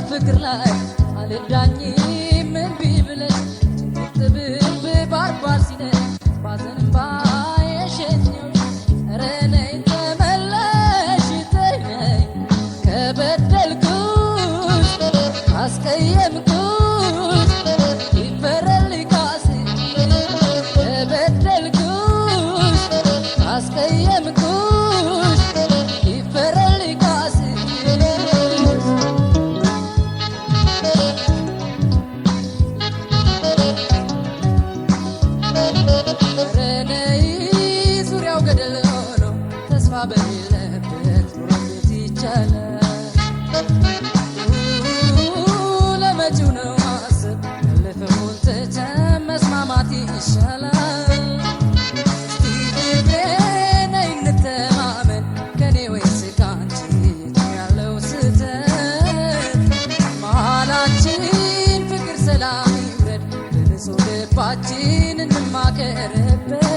ፍቅር ላይ አልዳኝም እምቢ ብለሽ ትጥብብ ባርባር ሲነኝ ባዘንም ባየሸኘው ኧረ ነይ ተመለሽ ተይ ነይ ከበደልኩሽ ካስቀየምኩሽ ይፈረድልኝ ካሴ ከበደልኩሽ ካስቀየምኩሽ ይፈረድልኝ ካሴ በሌለበት ኑሮት ይቻላል ለመጪው ነው ማሰብ ያለፈውን ትተን መስማማት ይሻላል። እስቲ ልቤ ነይ እንተማመን ከኔ ወይስ ካንቺ ያለው ስህተት መሃላችን ፍቅር ሰላም ይውረድ በንጹህ ልባችን እንማከርበት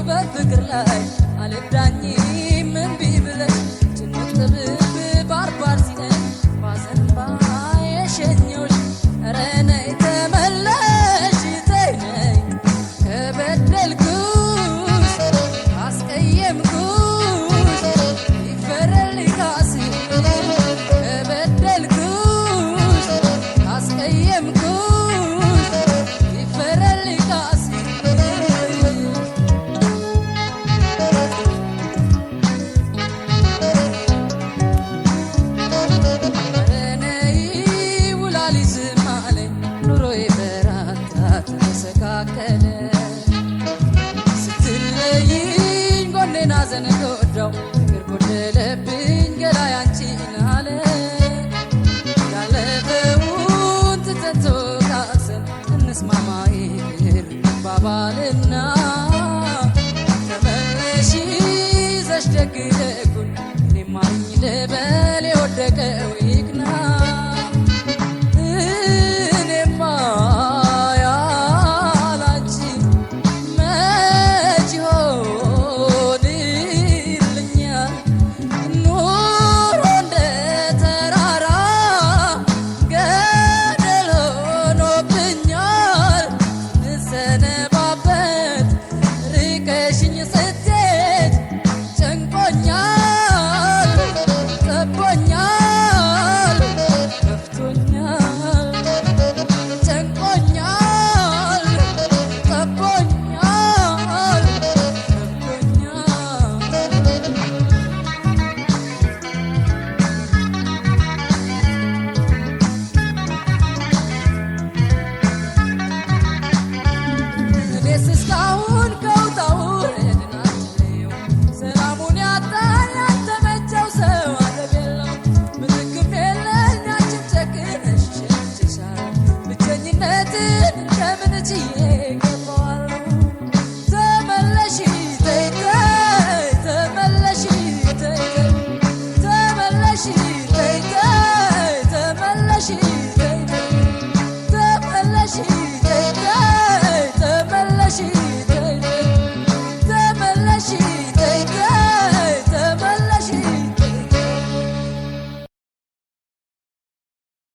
በፍቅር ላይ አልዳኝም እምቢ ብለሽ ትጥብብ ባርባር ሲነኝ ባዘን ባየሸኘውሽ ኧረ ነይ ተመለሽ ተይ ነይ ከበደልኩሽ ካስቀየምኩሽ ይፈረድልኝ ካሴ ከበደልኩሽ ካስቀየምኩሽ ይፈረድልኝ ካሴ ስትለይኝ ጎኔን ሐዘን ጎዳው ፍቅር ጎደለብኝ ገላዬ አንቺን አለ ያለፈውን ትተን ተወቃቅሰን እንስማማ ይቅር እንባባል